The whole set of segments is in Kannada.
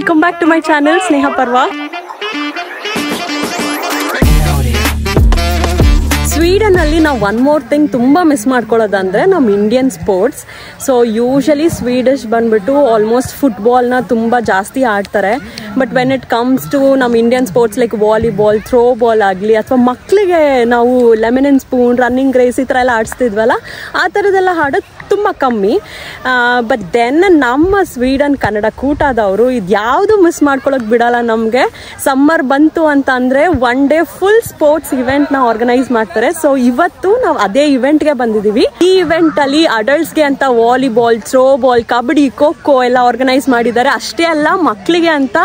welcome back to my channel Sneha Parwa. Sweden ಅಲ್ಲಿ ನಾವು ಒನ್ ಮೋರ್ ಥಿಂಗ್ ತುಂಬಾ ಮಿಸ್ ಮಾಡ್ಕೊಳ್ಳೋದಂದ್ರೆ ನಮ್ಮ Indian sports. So usually Swedish ಬಂದ್ಬಿಟ್ಟು ಆಲ್ಮೋಸ್ಟ್ ಫುಟ್ಬಾಲ್ನ ತುಂಬ ಜಾಸ್ತಿ ಆಡ್ತಾರೆ. But when it comes to ನಮ್ಮ Indian sports like volleyball, throw ball ಆಗಲಿ ಅಥವಾ ಮಕ್ಕಳಿಗೆ ನಾವು lemon and spoon, running race ಈ ಥರ ಎಲ್ಲ ಆಡಿಸ್ತಿದ್ವಲ್ಲ, ಆ ಥರದ್ದೆಲ್ಲ ಆಡೋದು ತುಂಬ ಕಮ್ಮಿ. ಬಟ್ ದೆನ್ ನಮ್ಮ ಸ್ವೀಡನ್ ಕನ್ನಡ ಕೂಟದವರು ಇದು ಯಾವುದು ಮಿಸ್ ಮಾಡ್ಕೊಳ್ಳೋಕೆ ಬಿಡಲ್ಲ ನಮಗೆ. ಸಮ್ಮರ್ ಬಂತು ಅಂತ ಅಂದರೆ ಒನ್ ಡೇ ಫುಲ್ ಸ್ಪೋರ್ಟ್ಸ್ ಇವೆಂಟ್ನ ಆರ್ಗನೈಸ್ ಮಾಡ್ತಾರೆ. ಸೊ ಇವತ್ತು ನಾವು ಅದೇ ಇವೆಂಟ್ಗೆ ಬಂದಿದ್ದೀವಿ. ಈ ಇವೆಂಟ್ ಅಲ್ಲಿ ಅಡಲ್ಟ್ಸ್ಗೆ ಅಂತ volleyball, throw ball, kabaddi, kho ಎಲ್ಲ ಆರ್ಗನೈಸ್ ಮಾಡಿದ್ದಾರೆ. ಅಷ್ಟೇ ಅಲ್ಲ, ಮಕ್ಕಳಿಗೆ ಅಂತ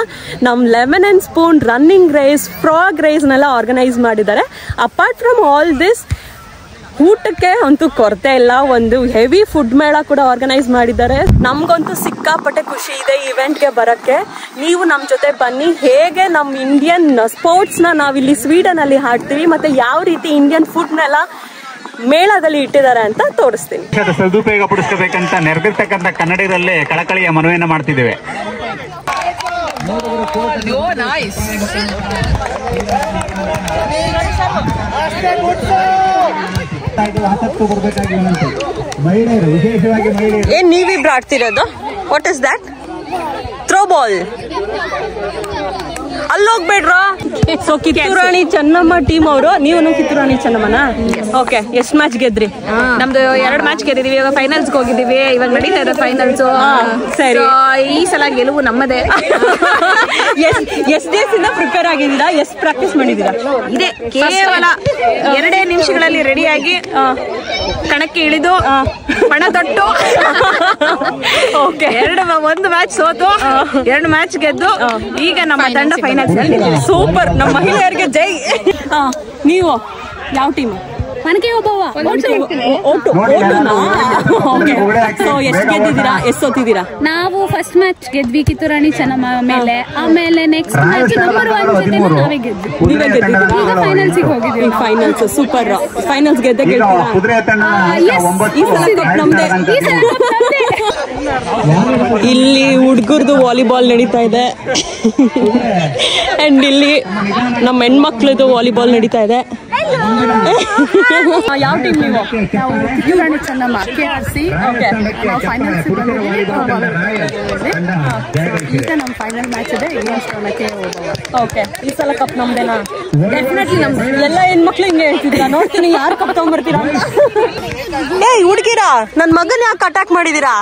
ನಮ್ಮ lemon and spoon, running race, frog ರೇಸ್ನೆಲ್ಲ ಆರ್ಗನೈಸ್ ಮಾಡಿದ್ದಾರೆ. ಅಪಾರ್ಟ್ ಫ್ರಮ್ ಆಲ್ ದಿಸ್, ಊಟಕ್ಕೆ ಅಂತೂ ಕೊರತೆ ಇಲ್ಲ. ಒಂದು ಹೆವಿ ಫುಡ್ ಮೇಳ ಕೂಡ ಆರ್ಗನೈಸ್ ಮಾಡಿದ್ದಾರೆ. ನಮ್ಗಂತೂ ಸಿಕ್ಕಾಪಟ್ಟೆ ಖುಷಿ ಇದೆ ಈ ಇವೆಂಟ್ಗೆ ಬರೋಕ್ಕೆ. ನೀವು ನಮ್ಮ ಜೊತೆ ಬನ್ನಿ, ಹೇಗೆ ನಮ್ಮ ಇಂಡಿಯನ್ ಸ್ಪೋರ್ಟ್ಸ್ನ ನಾವಿಲ್ಲಿ ಸ್ವೀಡನ್ ಅಲ್ಲಿ ಹಾಡ್ತೀವಿ ಮತ್ತೆ ಯಾವ ರೀತಿ ಇಂಡಿಯನ್ ಫುಡ್ನೆಲ್ಲ ಮೇಳದಲ್ಲಿ ಇಟ್ಟಿದ್ದಾರೆ ಅಂತ ತೋರಿಸ್ತೀನಿ. ಸದುಪಯೋಗ ಪಡಿಸಬೇಕಂತ ನೆರೆದಿರ್ತಕ್ಕಂಥ ಕನ್ನಡಿಗರಲ್ಲೇ ಕಳಕಳಿಯ ಮನವಿಯನ್ನು ಮಾಡ್ತಿದ್ದೇವೆ. ಮಹಿಳೆಯರು, ವಿಶೇಷವಾಗಿ ಮಹಿಳೆಯರು. ಏನ್ ನೀವಿಬ್ರು ಆಡ್ತಿರೋದು? What is that? Throw ball. ಅಲ್ಲೋಗ್ಬೇಡ್ರಾ. ಸೊ ಕಿತ್ತೂರಾಣಿ ಚೆನ್ನಮ್ಮ ಟೀಮ್ ಅವರು, ನೀವು ಕಿತ್ತೂರಾಣಿ ಚೆನ್ನಮ್ಮನ? ಓಕೆ, ಎಷ್ಟು ಮ್ಯಾಚ್ ಗೆದ್ರಿ? ನಮ್ದು 2 ಮ್ಯಾಚ್ ಗೆದ್ದಿದೀವಿ. ಇವಾಗ ಫೈನಲ್ಸ್ ಹೋಗಿದ್ದೀವಿ. ಇವಾಗ ನಡೀತಾ ಇದೆ ಫೈನಲ್ಸ್. ಸರಿ, ಈ ಸಲ ಗೆಲುವು ನಮ್ಮದೇ. ಎಷ್ಟು ಡೇಸಿಂದ ಪ್ರಿಪೇರ್ ಆಗಿದ್ದೀರಾ? ಎಷ್ಟು ಪ್ರಾಕ್ಟೀಸ್ ಮಾಡಿದ್ದೀರಾ? ಇದೆ ಕೇವಲ 2 ನಿಮಿಷಗಳಲ್ಲಿ ರೆಡಿಯಾಗಿ ಕಣಕ್ಕೆ ಇಳಿದು ಪಣ ತೊಟ್ಟು ಒಂದು ಮ್ಯಾಚ್ ಸೋತು 2 ಮ್ಯಾಚ್ ಗೆದ್ದು ಈಗ ನಮ್ಮ ತಂಡ ಫೈನಲ್ಸ್. ಸೂಪರ್, ನಮ್ಮ ಮಹಿಳೆಯರಿಗೆ ಜೈ. ನೀವು ಯಾವ ಟೀಮ್? ಮನಕೆ ಒಬ್ಬವ ಎಷ್ಟು ಗೆದ್ದಿದ್ದೀರಾ, ಎಷ್ಟು ಸೋತಿದ್ದೀರಾ? ನಾವು ಫಸ್ಟ್ ಮ್ಯಾಚ್ ಗೆದ್ವಿ ಕಿತ್ತೂರಾಣಿ ಚೆನ್ನಮ್ಮ ಮೇಲೆ. ಆಮೇಲೆ ನೆಕ್ಸ್ಟ್ ಮ್ಯಾಚ್ ನಂಬರ್ 1 ಜೊತೆ ನಾವೇ ಗೆದ್ವಿ. ನೀವೇ ಗೆದ್ದಿದ್ದೀರಾ? ಈಗ ಫೈನಲ್ಸ್ ಹೋಗಿದ್ದೀವಿ. Finals super. ಫೈನಲ್ಸ್ ಗೆದ್ದೆ ಗೆಲ್ತೀರಾ? ಈ ಸಲ ಕಪ್ ನಮ್ದೇ. ಇಲ್ಲಿ ಹುಡುಗರದು ವಾಲಿಬಾಲ್ ನಡೀತಾ ಇದೆ ಅಂಡ್ ಇಲ್ಲಿ ನಮ್ಮ ಹೆಣ್ಮಕ್ಳದು ವಾಲಿಬಾಲ್ ನಡೀತಾ ಇದೆ. ಯಾವ ಟೀಮ್ ನೀವು? ಕಿತ್ತೂರಾಣಿ ಚೆನ್ನಮ್ಮ KRC. ಫೈನಲ್ಸ್ ಈಗ ನಮ್ಮ ಫೈನಲ್ ಮ್ಯಾಚ್ ಇದೆ. ಓಕೆ, ಈ ಸಲ ಕಪ್ ನಮ್ದೇನಾ? ಡೆಫಿನೆಟ್ಲಿ ನಮ್ದು. ಎಲ್ಲ ಹೆಣ್ಮಕ್ಳು ಹಿಂಗೆ ಹೇಳ್ತಿದ್ದೀರಾ, ನೋಡ್ತೀನಿ ಯಾರು ಕಪ್ ತಗೊಂಡ್ಬರ್ತೀರಾ? ಏಯ್ ಹುಡುಗಿರಾ, ನನ್ನ ಮಗನ ಯಾಕೆ ಅಟ್ಯಾಕ್ ಮಾಡಿದೀರಾ?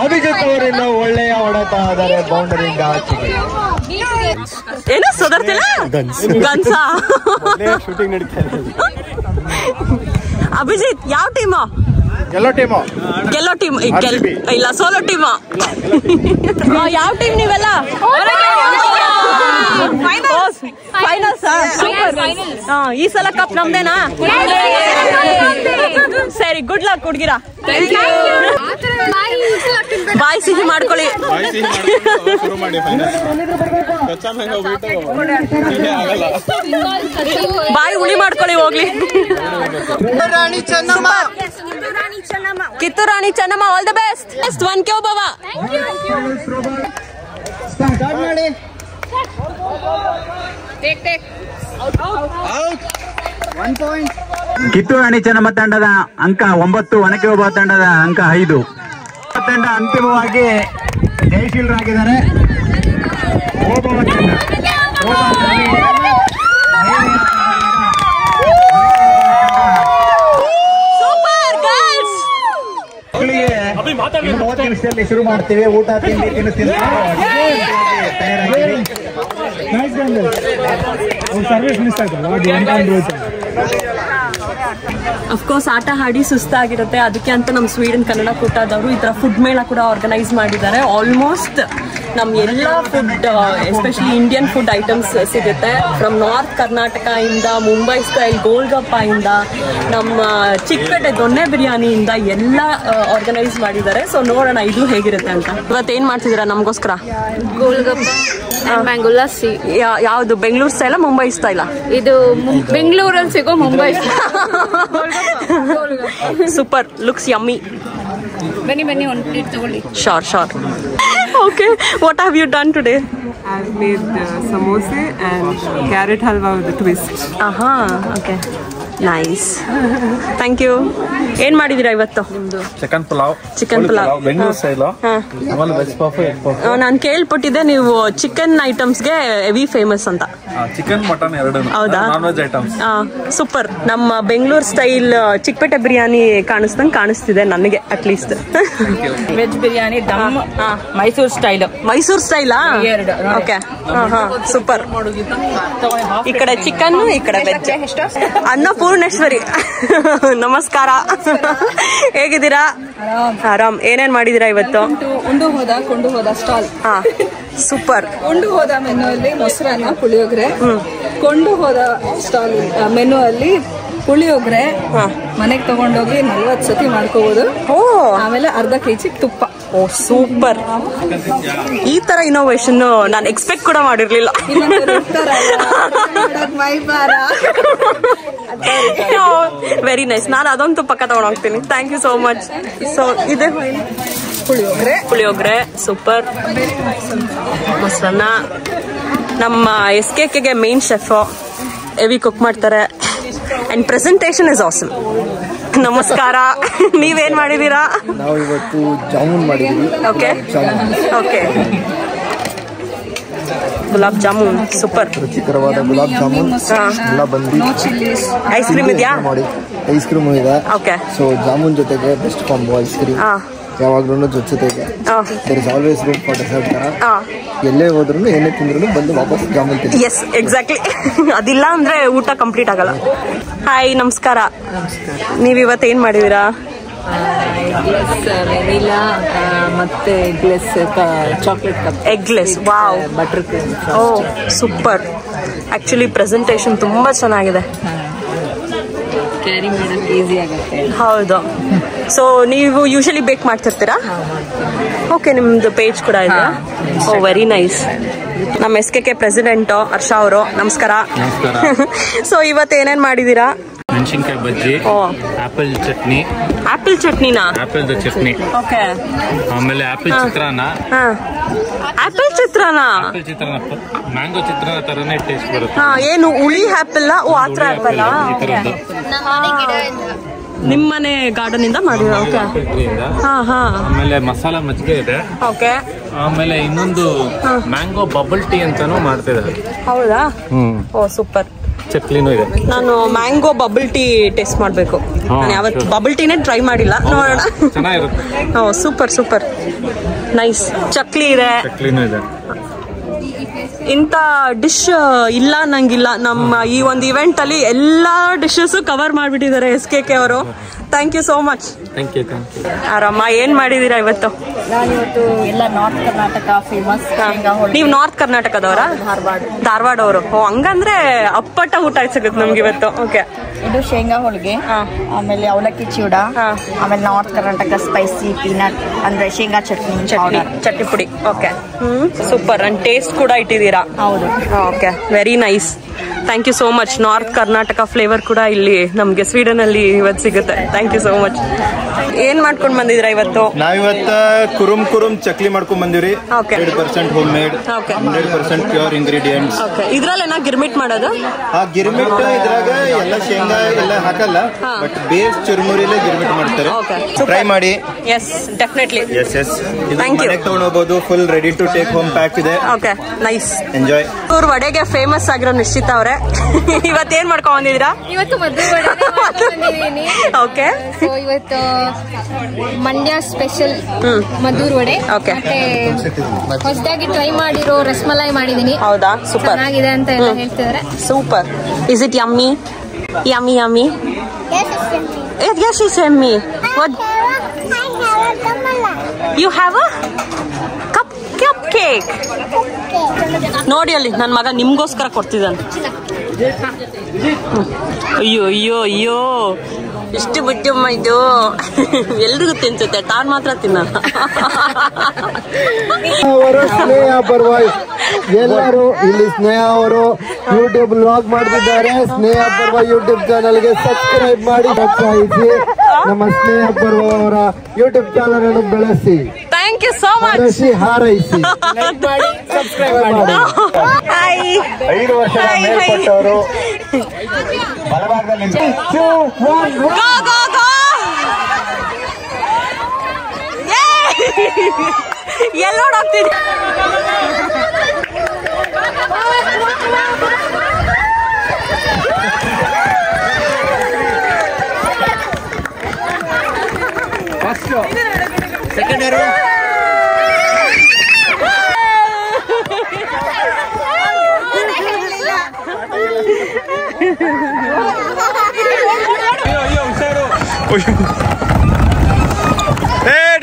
ಅಭಿಜಿತ್ ಅವರಿಂದ ಒಳ್ಳೆಯ ಹೊಡೆತ ಆದರೆ ಬೌಂಡರಿಯಿಂದ ಆಚೆಗೆ. ಏನು ಸೋದರ್ತಿಲ್ಲ? ಗನ್ಸಾ ಶೂಟಿಂಗ್ ನಡೀತಾ ಇದೆ. ಅಭಿಜಿತ್ ಯಾವ ಟೀಮು? ಗೆಲ್ಲೋ ಟೀಮು. ಗೆಲ್ಲೋ ಟೀಮ್ ಇಲ್ಲ, ಸೋಲೋ ಟೀಮು. ಯಾವ ಟೀಮ್ ನೀವೆಲ್ಲ? ಫೈನಲ್ಸ್. ಈ ಸಲ ಕಪ್ ನಮ್ದೇನಾ? ಸರಿ, ಗುಡ್ ಲಕ್ ಹುಡುಗಿರಾ. ಬಾಯ್ ಸಿಹಿ ಮಾಡ್ಕೊಳ್ಳಿ. ಬಾಯಿ ಹುಳಿ ಮಾಡ್ಕೊಳ್ಳಿ ಹೋಗ್ಲಿ. Kitturani Chennamma, all the best. Best 1K ಒಬ್ಬವ. ಕಿತ್ತೂರಾಣಿ ಚೆನ್ನಮ್ಮ ತಂಡದ ಅಂಕ 9, ಒನಕೆ ಒಬ್ಬ ತಂಡದ ಅಂಕ 5. ತಂಡ ಅಂತಿಮವಾಗಿ ಜಯಶೀಲರಾಗಿದ್ದಾರೆ. ಮಕ್ಕಳಿಗೆ 30 ನಿಮಿಷದಲ್ಲಿ ಶುರು ಮಾಡ್ತೀವಿ. ಊಟ ತಿಂಡಿ ತಿನ್ನಿಸ್ತೀನಿ. ಸರ್ವಿಸ್ ಮಿಸ್ ಆಯ್ತಲ್ಲ. ಅಫ್ಕೋರ್ಸ್ ಆಟ ಆಡಿ ಸುಸ್ತಾಗಿರುತ್ತೆ, ಅದಕ್ಕೆ ಅಂತ ನಮ್ಮ ಸ್ವೀಡನ್ ಕನ್ನಡ ಕೂಟದವರು ಈ ಥರ ಫುಡ್ ಮೇಳ ಕೂಡ ಆರ್ಗನೈಸ್ ಮಾಡಿದ್ದಾರೆ. ಆಲ್ಮೋಸ್ಟ್ ನಮ್ಮ ಎಲ್ಲ food especially Indian food items ಸಿಗುತ್ತೆ. ಫ್ರಮ್ ನಾರ್ತ್ ಕರ್ನಾಟಕ ಇಂದ ಮುಂಬೈ ಸ್ಟೈಲ್ ಗೋಲ್ಗಪ್ಪ ಇಂದ ನಮ್ಮ ಚಿಕ್ಕಪೇಟೆ ದೊಣ್ಣೆ ಬಿರಿಯಾನಿಯಿಂದ ಎಲ್ಲ ಆರ್ಗನೈಸ್ ಮಾಡಿದ್ದಾರೆ. ಸೊ ನೋಡೋಣ ಇದು ಹೇಗಿರುತ್ತೆ ಅಂತ. ಇವತ್ತೇನು ಮಾಡ್ತಿದ್ದೀರಾ ನಮಗೋಸ್ಕರ? ಗೋಲ್ಗಪ್ಪ ಮ್ಯಾಂಗೋ ಲಸ್ಸಿ. ಯಾವುದು ಬೆಂಗಳೂರು ಸ್ಟೈಲ ಮುಂಬೈ ಸ್ಟೈಲ? ಇದು ಬೆಂಗಳೂರಲ್ಲಿ ಸಿಗೋ ಮುಂಬೈ ಸೂಪರ್, ಲುಕ್ಸ್ ಯಮ್ಮಿ. ಬನ್ನಿ ಬನ್ನಿ ಒಂದು ತಗೊಳ್ಳಿ. Sure. Okay, what have you done today? I've made samosa and carrot halwa with a twist. Okay. Nice, thank you. ಏನ್ ಮಾಡಿದೀರಾ ಇವತ್ತು? Chicken pulao Bengaluru style. ನಾನು ಕೇಳ್ಪಟ್ಟಿದ್ದೆ ನೀವು ಚಿಕನ್ ಐಟಮ್ಸ್ಗೆ ಹೆವಿ ಫೇಮಸ್ ಅಂತ. ಚಿಕನ್ ಮಟನ್ ಎರಡು. ಹೌದಾ? Non veg items. ಸೂಪರ್. ನಮ್ಮ ಬೆಂಗಳೂರು ಸ್ಟೈಲ್ ಚಿಕ್ಕಪೇಟೆ ಬಿರಿಯಾನಿ ಕಾಣಿಸ್ತಿದೆ ನನಗೆ ಅಟ್ಲೀಸ್ಟ್. ವೆಜ್ ಬಿರಿಯಾನಿ ದಮ್ ಮೈಸೂರು ಸ್ಟೈಲಾ? Okay, super. ಈ ಕಡೆ ಚಿಕನ್, ಈ ಕಡೆ ವೆಜ್. ಅನ್ನಪೂರ್ಣೇಶ್ವರಿ ನಮಸ್ಕಾರ, ಹೇಗಿದ್ದೀರಾ? ಆರಾಮ್. ಏನೇನ್ ಮಾಡಿದೀರಾ ಇವತ್ತು? ಕೊಂಡು ಹೋದ ಸ್ಟಾಲ್. ಸೂಪರ್. ಕೊಂಡು ಹೋದ ಮೆನು ಅಲ್ಲಿ ಮೊಸರನ್ನ, ಪುಳಿಯೋಗರೆ. ಕೊಂಡು ಹೋದ ಸ್ಟಾಲ್ ಮೆನು ಅಲ್ಲಿ ಪುಳಿಯೋಗರೆ ಮನೆಗೆ ತಗೊಂಡೋಗಿ 40 ಸತಿ ಮಾಡ್ಕೋಬಹುದು. ಆಮೇಲೆ ಅರ್ಧ ಕೆಜಿ ತುಪ್ಪ. ಓ ಸೂಪರ್. ಈ ತರ ಇನೋವೇಷನ್ ನಾನು ಎಕ್ಸ್ಪೆಕ್ಟ್ ಕೂಡ ಮಾಡಿರ್ಲಿಲ್ಲ. Very nice. ನಾನು ಅದಂತೂ ಪಕ್ಕ ತಗೊಂಡು ಹೋಗ್ತೀನಿ. Thank you so much. So ಇದೆ ಪುಳಿಯೋಗರೆ ಸೂಪರ್. ಮೊಸರನ್ನ. ನಮ್ಮ SKKಗೆ ಮೇನ್ ಶೆಫ್ ಹೆವಿ ಕುಕ್ ಮಾಡ್ತಾರೆ. And presentation is awesome. ನಮಸ್ಕಾರ. ನೀವೇನ್ ಮಾಡಿದೀರಾ? ನಾವು ಇವತ್ತು ಜಾಮೂನ್ ಮಾಡಿದೀವಿ. ಓಕೆ. ಗುಲಾಬ್ ಜಾಮೂನ್ ಸೂಪರ್. ರುಚಿಕರವಾದ ಗುಲಾಬ್ ಜಾಮೂನ್ ಎಲ್ಲ ಬಂದು. ಐಸ್ ಕ್ರೀಮ್ ಇದೆಯಾ? ಐಸ್ ಕ್ರೀಮ್ ಇದೆ. ಓಕೆ. ಸೊ ಜಾಮೂನ್ ಜೊತೆಗೆ ಬೆಸ್ಟ್ ಕಾಂಬೋ ಐಸ್ ಕ್ರೀಮ್. ಯಾವಾಗ್ಲೂ ಜೊತೆಗೆ there is always room for dessert ತರ. ಎಲ್ಲೇ ಹೋದ್ರು ಏನೇ ತಿಂದ್ರು ಬಂದು ವಾಪಸ್ ಜಾಮೂನ್ ತಿಂತೀವಿ. Yes exactly. ಅದಿಲ್ಲ ಅಂದ್ರೆ ಊಟ ಕಂಪ್ಲೀಟ್ ಆಗಲ್ಲ. ಹಾಯ್, ನಮಸ್ಕಾರ. ನೀವ್ ಇವತ್ತು ಏನ್ ಮಾಡಿದೀರಾ? ವೆನಿಲಾ ಮತ್ತೆ eggless chocolate cup. Eggless. Wow. Butter cream. Oh super. Actually presentation ತುಂಬಾ ಚೆನ್ನಾಗಿದೆ. ಕ್ಯಾರಿ ಮಾಡೋಕೆ ಈಸಿ ಆಗುತ್ತೆ. ಹೌದು. ಸೊ ನೀವು ಯೂಶಲಿ ಬೇಕ್ ಮಾಡ್ತಿರ್ತೀರಾ? ಓಕೆ, ನಿಮ್ದು ಪೇಜ್ ಕೂಡ ಇದೆ. Oh very nice. ನಮ್ಮ SKK ಪ್ರೆಸಿಡೆಂಟ್ ಹರ್ಷ ಅವರು, ನಮಸ್ಕಾರ. ಸೊ ಇವತ್ತು ಏನೇನ್ ಮಾಡಿದೀರಾ? ಮೆಣಸಿನ್ಕಾಯಿ ಬಜ್ಜಿ, ಆಪಲ್ ಚಟ್ನಿ. ಆಪಲ್ ಚಟ್ನಿನಾ? ಆಪಲ್ದ ಚಟ್ನಿ. ಓಕೆ. ಆಮೇಲೆ apple chitranna. Apple chitranna mango chitranna ತರನೇ ಟೇಸ್ಟ್ ಬರುತ್ತೆ. ಏನು ಹುಳಿ ಆಪಲ್? ಓ ಆತರ ಆಪಲ್. ನಿಮ್ಮನೆ ಗಾರ್ಡನ್ ಇಂದ ಮಾಡಿರೋ? ಆಮೇಲೆ ಮಸಾಲಾ ಮಜ್ಜಿಗೆ ಇದೆ. ಓಕೆ. ಆಮೇಲೆ ಇನ್ನೊಂದು ಮ್ಯಾಂಗೋ ಬಬಲ್ ಟೀ ಅಂತಾನು ಮಾಡ್ತಿದ್ದಾರೆ. ಹೌದಾ? ಓ ಸೂಪರ್. ಚಕ್ಲಿನೂ ಇದೆ. ನಾನು ಮ್ಯಾಂಗೋ ಬಬಲ್ ಟೀ ಟೇಸ್ಟ್ ಮಾಡಬೇಕು. ನಾನು ಯಾವತ್ತು ಬಬಲ್ ಟೀನೇ ಟ್ರೈ ಮಾಡಿಲ್ಲ, ನೋಡೋಣ. ಚೆನ್ನಾಗಿರುತ್ತೆ. ಓ ಸೂಪರ್. ನೈಸ್. ಚಕ್ಲಿ ಇದೆ. ಚಕ್ಲಿನೂ ಇದೆ. ಇಂಥ ಡಿಶ್ ಇಲ್ಲ ನಂಗಿಲ್ಲ. ನಮ್ಮ ಈ ಒಂದು ಇವೆಂಟ್ ಅಲ್ಲಿ ಎಲ್ಲಾ ಡಿಶಸ್ ಕವರ್ ಮಾಡಿಬಿಟ್ಟಿದ್ದಾರೆ SKK ಅವರು. Thank you so much. ಆರಾಮ. ಏನ್ ಮಾಡಿದೀರಾ ಇವತ್ತು? ನಾನಿವತ್ತು ಎಲ್ಲ ನಾರ್ತ್ ಕರ್ನಾಟಕ ಫೇಮಸ್. ನೀವು ನಾರ್ತ್ ಕರ್ನಾಟಕದವರ? ಧಾರವಾಡ ಅವರು. ಓ ಹಂಗಂದ್ರೆ ಅಪ್ಪಟ ಊಟ ಸಿಗುತ್ತೆ ನಮ್ಗೆ ಇವತ್ತು. ಓಕೆ. ಇದು ಶೇಂಗಾ ಹೋಳಿಗೆ, ಆಮೇಲೆ ಅವಲಕ್ಕಿ ಚೂಡ, ಆಮೇಲೆ ನಾರ್ತ್ ಕರ್ನಾಟಕ ಸ್ಪೈಸಿ ಪೀನಟ್ ಅಂದ್ರೆ ಶೇಂಗಾ ಚಟ್ನಿ ಪುಡಿ. ಓಕೆ. ಸೂಪರ್. ಅಂಡ್ ಟೇಸ್ಟ್ ಕೂಡ ಇಟ್ಟಿದ್ದೀರಾ? ಹೌದು. Okay, very nice. Thank you so much. North Karnataka flavour ಕೂಡ ಇಲ್ಲಿ ನಮ್ಗೆ ಸ್ವೀಡನ್ ಅಲ್ಲಿ ಇವತ್ತು ಸಿಗುತ್ತೆ. Thank you so much. ಏನ್ ಮಾಡ್ಕೊಂಡ್ ಬಂದಿದ್ರಾ ಇವತ್ತು? ನಾವಿವತ್ತ ಕುರುಮ್ ಚಕ್ಲಿ ಮಾಡ್ಕೊಂಡ್ ಬಂದಿವ್ರಿ. 100% ಹೋಮ್ ಮೇಡ್, 100% ಪ್ಯೂರ್ ಇಂಗ್ರೀಡಿಯೆಂಟ್ಸ್. ಇದ್ರಲ್ಲೇನಾ ಗಿರ್ಮಿಟ್ ಮಾಡೋದು? ಗಿರ್ಮಿಟ್ ಇದ್ರಾಗ ಎಲ್ಲ ಶೇಂಗಾ ಎಲ್ಲ ಹಾಕಲ್ಲ, ಬಟ್ ಬೇಸ್ ಚುರುಮುರಿಲೇ ಗಿರ್ಮಿಟ್ ಮಾಡ್ತಾರೆ. ಟ್ರೈ ಮಾಡಿ. Yes definitely. ಎಸ್ ಮನೆಗೆ ತಗೊಂಡು ಹೋಗ್ಬೋದು. Full ready to take home pack ಇದೆ. Okay, nice. ಎಂಜಾಯ್. ಇವ್ರ ವಡೆಗೆ ಫೇಮಸ್ ಆಗಿರೋ ನಿಶ್ಚಿತ ಅವ್ರೆ, ಇವತ್ತೇನ್ ಮಾಡ್ಕೊಂಡ್ ಬಂದಿದ್ದೀರಾ? ಇವತ್ತು ಮದ್ದೂರು ವಡೆ. ಓಕೆ. ಇವತ್ತು ಮಂಡ್ಯ ಸ್ಪೆಷಲ್ ಮದ್ದೂರು ವಡೆ. ಓಕೆ. ಮತ್ತೆ ಹೊಸದಾಗಿ ಟ್ರೈ ಮಾಡಿರೋ ರಸಮಲೈ ಮಾಡಿದೀನಿ. ಹೌದಾ? ಸೂಪರ್ ಚೆನ್ನಾಗಿದೆ ಅಂತ ಎಲ್ಲ ಹೇಳ್ತಿದ್ದಾರೆ. Super. Is it yummy? Yummy Yes, she sent me. What? You have a cupcake. ನೋಡಿ ಅಲ್ಲಿ ನನ್ನ ಮಗ ನಿಮ್ಗೋಸ್ಕರ ಕೊಡ್ತಿದ್ದಾನೆ. ಅಯ್ಯೋ ಅಯ್ಯೋ ಅಯ್ಯೋ ಇಷ್ಟು ಬುದ್ಧಿಮ್ಮ ಇದು. ಎಲ್ರಿಗೂ ತಿನ್ಸುತ್ತೆ, ತಾನು ಮಾತ್ರ ತಿನ್ನಲ್ಲ. ಸ್ನೇಹ ಪರವಾಗಿ ಎಲ್ಲರೂ ಇಲ್ಲಿ ಸ್ನೇಹ ಅವರು ಯೂಟ್ಯೂಬ್ ವ್ಲಾಗ್ ಮಾಡ್ತಿದ್ದಾರೆ. ಸ್ನೇಹ ಪರ್ವ ಯೂಟ್ಯೂಬ್ ಚಾನಲ್ಗೆ ಸಬ್ಸ್ಕ್ರೈಬ್ ಮಾಡಿ, ಪ್ರೋತ್ಸಾಹಿಸಿ. ನಮ್ಮ ಸ್ನೇಹ ಪರ್ವ ಅವರ ಯೂಟ್ಯೂಬ್ ಚಾನಲ್ ಅನ್ನು ಬೆಳೆಸಿ. Thank you so much. ಹಾರೈಸಿ, ಸಬ್ಸ್ಕ್ರೈಬ್ ಮಾಡಿ. 5 ವರ್ಷದ ಮೇಲ್ಪಟ್ಟವರು ಬಲಭಾಗದಲ್ಲಿ ಎಲ್ಲೋಡೋಗ್ತೀನಿ. Second year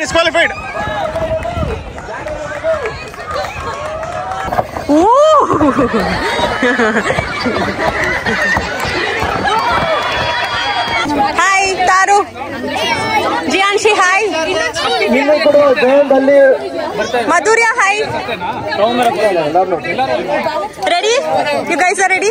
disqualified. Hi Taru, Jiyanshi hi, Madhurya hi. Ready? You guys are ready?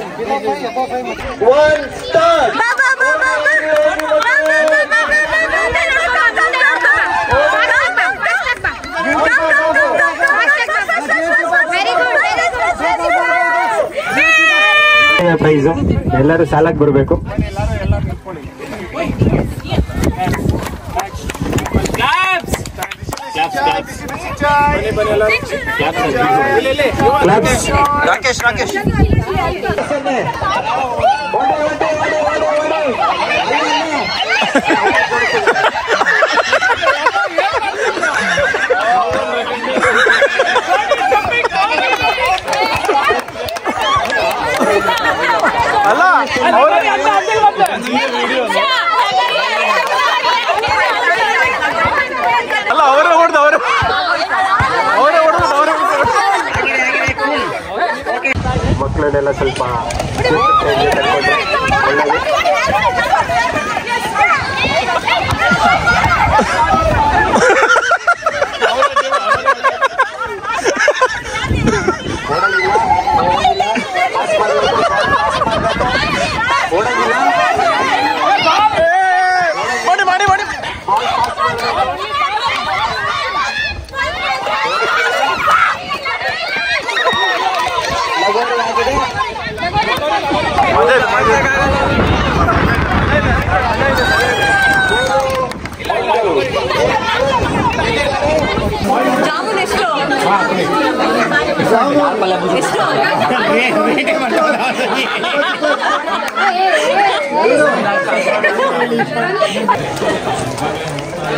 Prize ಎಲ್ಲರೂ ಸಾಲಕ್ಕೆ ಬರಬೇಕು. ರಾಕೇಶ್ ರಾಕೇಶ್ ಅಲ್ಲ ಅವರೇ ಹೊಡೆದು ಮಕ್ಕಳನ್ನೆಲ್ಲ ಸ್ವಲ್ಪ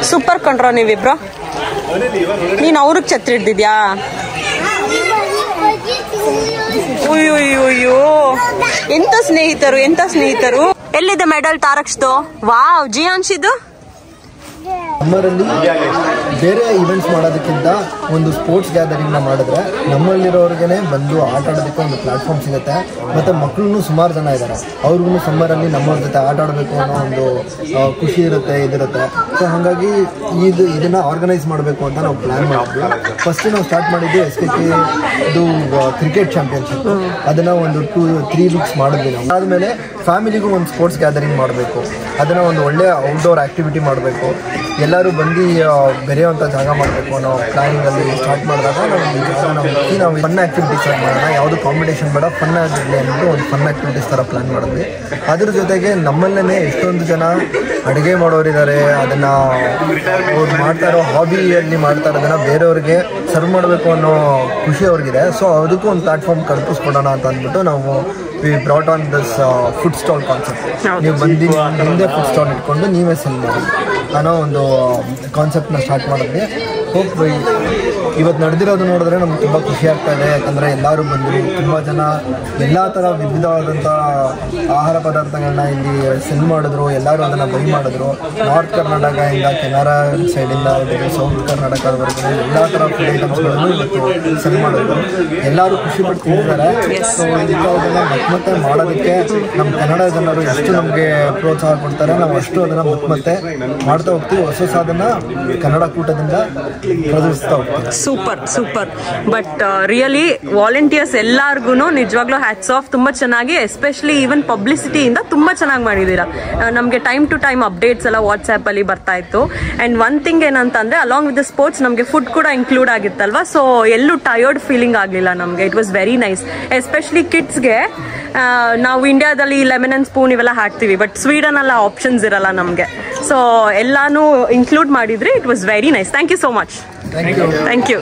ಸೂಪರ್ ಕಂಡ್ರೋ ನೀವಿಬ್ರು. ನೀನು ಅವ್ರಿಗೆ ಛತ್ರಿ ಹಿಡ್ದಿದ್ಯಾ? ಅಯ್ಯೋ ಎಂತ ಸ್ನೇಹಿತರು, ಎಂತ ಸ್ನೇಹಿತರು. ಎಲ್ಲಿದೆ ಮೆಡಲ್ ತಾರಕ್ಸ್ದು? ವಾವ್. ಜಿಯಾನ್ಶಿದು? ನಮ್ಮರಲ್ಲಿ ಬೇರೆ ಇವೆಂಟ್ಸ್ ಮಾಡೋದಕ್ಕಿಂತ ಒಂದು ಸ್ಪೋರ್ಟ್ಸ್ ಗ್ಯಾದರಿಂಗ್ನ ಮಾಡಿದ್ರೆ ನಮ್ಮಲ್ಲಿರೋರ್ಗೆ ಬಂದು ಆಟ ಆಡೋದಕ್ಕೆ ಒಂದು ಪ್ಲಾಟ್ಫಾರ್ಮ್ ಸಿಗುತ್ತೆ. ಮತ್ತು ಮಕ್ಕಳು ಸುಮಾರು ಜನ ಇದ್ದಾರೆ, ಅವ್ರಿಗೂ ಸಮ್ಮರಲ್ಲಿ ನಮ್ಮವ್ರ ಜೊತೆ ಆಟ ಆಡಬೇಕು ಅನ್ನೋ ಒಂದು ಖುಷಿ ಇರುತ್ತೆ, ಇದಿರುತ್ತೆ. ಸೊ ಹಾಗಾಗಿ ಇದನ್ನು ಆರ್ಗನೈಸ್ ಮಾಡಬೇಕು ಅಂತ ನಾವು ಪ್ಲ್ಯಾನ್ ಮಾಡಿದ್ವಿ. ಫಸ್ಟ್ ನಾವು ಸ್ಟಾರ್ಟ್ ಮಾಡಿದ್ದು SKK ಇದು ಕ್ರಿಕೆಟ್ ಚಾಂಪಿಯನ್ಶಿಪ್. ಅದನ್ನು ಒಂದು 2-3 ವೀಕ್ಸ್ ಮಾಡಿದ್ವಿ ನಾವು. ಆದಮೇಲೆ ಫ್ಯಾಮಿಲಿಗೂ ಒಂದು ಸ್ಪೋರ್ಟ್ಸ್ ಗ್ಯಾದರಿಂಗ್ ಮಾಡಬೇಕು, ಅದನ್ನು ಒಂದು ಒಳ್ಳೆಯ ಔಟ್ಡೋರ್ ಆ್ಯಕ್ಟಿವಿಟಿ ಮಾಡಬೇಕು, ಎಲ್ಲರೂ ಬಂದು ಬೆರೆಯುವಂಥ ಜಾಗ ಮಾಡಬೇಕು ಅನ್ನೋ ಪ್ಲಾನಿಂಗಲ್ಲಿ ಸ್ಟಾರ್ಟ್ ಮಾಡಿದಾಗ ನಾವು ಫನ್ ಆ್ಯಕ್ಟಿವಿಟೀಸ್ ಸ್ಟಾರ್ಟ್ ಮಾಡೋಣ. ಯಾವುದು ಕಾಂಪಿಟೇಷನ್ ಬೇಡ, ಫನ್ ಆಗಿರಲಿ ಅಂದ್ಬಿಟ್ಟು ಒಂದು ಫನ್ ಆ್ಯಕ್ಟಿವಿಟೀಸ್ ಥರ ಪ್ಲ್ಯಾನ್ ಮಾಡಿದ್ವಿ. ಅದ್ರ ಜೊತೆಗೆ ನಮ್ಮಲ್ಲೇ ಎಷ್ಟೊಂದು ಜನ ಅಡುಗೆ ಮಾಡೋರಿದ್ದಾರೆ, ಅದನ್ನು ಅವ್ರು ಮಾಡ್ತಾ ಇರೋ ಹಾಬಿಯಲ್ಲಿ ಮಾಡ್ತಾ ಇರೋದನ್ನು ಬೇರೆಯವ್ರಿಗೆ ಸರ್ವ್ ಮಾಡಬೇಕು ಅನ್ನೋ ಖುಷಿ ಅವ್ರಿಗಿದೆ. ಸೊ ಅದಕ್ಕೂ ಒಂದು ಪ್ಲಾಟ್ಫಾರ್ಮ್ ಕಲ್ಪಿಸ್ಕೊಡೋಣ ಅಂತ ಅಂದ್ಬಿಟ್ಟು ನಾವು we brought on this food stall concept. ನೀವು ಬಂದು ಹಿಂದೆ ಫುಡ್ ಸ್ಟಾಲ್ ಇಟ್ಕೊಂಡು ನೀವೇ ಸೆಲ್ ಮಾಡಿ ಅನ್ನೋ ಒಂದು ಕಾನ್ಸೆಪ್ಟ್ನ ಸ್ಟಾರ್ಟ್ ಮಾಡಿದ್ವಿ. ಹೋಪ್ ಇವತ್ತು ನಡೆದಿರೋದು ನೋಡಿದ್ರೆ ನಮ್ಗೆ ತುಂಬ ಖುಷಿ ಆಗ್ತಾ ಇದೆ. ಯಾಕಂದರೆ ಎಲ್ಲರೂ ಬಂದರು, ತುಂಬ ಜನ ಎಲ್ಲ ಥರ ವಿವಿಧವಾದಂಥ ಆಹಾರ ಪದಾರ್ಥಗಳನ್ನ ಇಲ್ಲಿ ಸೆಲ್ ಮಾಡಿದ್ರು. ಎಲ್ಲರೂ ಅದನ್ನು ಬೈ ಮಾಡಿದ್ರು. ನಾರ್ತ್ ಕರ್ನಾಟಕದಿಂದ, ಕೆನರಾ ಸೈಡಿಂದ ಹಿಡಿದು ಸೌತ್ ಕರ್ನಾಟಕದವರೆಗೂ ಎಲ್ಲ ಥರ ಫುಡ್ ಐಟಮ್ಸ್ಗಳನ್ನು ಇವತ್ತು ಸೆಲ್ ಮಾಡಿದ್ರು. ಎಲ್ಲರೂ ಖುಷಿ ಪಟ್ಟು ತಿಂತಿದ್ದಾರೆ. ಸೊ ಇದಕ್ಕೆ ಅದನ್ನು ಮತ್ತೆ ಮಾಡೋದಕ್ಕೆ ನಮ್ಮ ಕನ್ನಡ ಜನರು ಎಷ್ಟು ನಮಗೆ ಪ್ರೋತ್ಸಾಹ ಕೊಡ್ತಾರೆ, ನಾವು ಅಷ್ಟು ಅದನ್ನು ಮತ್ತೆ ಮಾಡ್ತಾ ಹೋಗ್ತೀವಿ. ಹೊಸ ಅದನ್ನು ಕನ್ನಡ ಕೂಟದಿಂದ ಪ್ರದರ್ಶಿಸ್ತಾ ಹೋಗ್ತೀವಿ. ಸೂಪರ್. ಬಟ್ ರಿಯಲಿ ವಾಲಂಟಿಯರ್ಸ್ ಎಲ್ಲಾರ್ಗು ನಿಜವಾಗ್ಲೂ ಹ್ಯಾಟ್ಸ್ ಆಫ್. ತುಂಬ ಚೆನ್ನಾಗಿ, ಎಸ್ಪೆಷಲಿ ಈವನ್ ಪಬ್ಲಿಸಿಟಿಯಿಂದ ತುಂಬ ಚೆನ್ನಾಗಿ ಮಾಡಿದ್ದೀರಾ. ನಮಗೆ ಟೈಮ್ ಟು ಟೈಮ್ ಅಪ್ಡೇಟ್ಸ್ ಎಲ್ಲ ವಾಟ್ಸ್ಆ್ಯಪಲ್ಲಿ ಬರ್ತಾ ಇತ್ತು. ಆ್ಯಂಡ್ ಒನ್ ಥಿಂಗ್ ಏನಂತಂದರೆ, ಅಲಾಂಗ್ ವಿತ್ ದ ಸ್ಪೋರ್ಟ್ಸ್ ನಮಗೆ ಫುಡ್ ಕೂಡ ಇನ್ಕ್ಲೂಡ್ ಆಗಿತ್ತಲ್ವಾ. ಸೊ ಎಲ್ಲೂ ಟಯರ್ಡ್ ಫೀಲಿಂಗ್ ಆಗಲಿಲ್ಲ ನಮಗೆ. It was very nice. Especially ಕಿಡ್ಸ್ಗೆ ನಾವು ಇಂಡಿಯಾದಲ್ಲಿ ಲೆಮನ್ ಆ್ಯಂಡ್ ಸ್ಪೂನ್ ಇವೆಲ್ಲ ಹಾಕ್ತೀವಿ, ಬಟ್ ಸ್ವೀಡನ್ ಎಲ್ಲ ಆಪ್ಷನ್ಸ್ ಇರಲ್ಲ ನಮಗೆ. ಸೊ ಎಲ್ಲಾನು ಇನ್ಕ್ಲೂಡ್ ಮಾಡಿದ್ರಿ. It was very nice. Thank you so much. Thank you.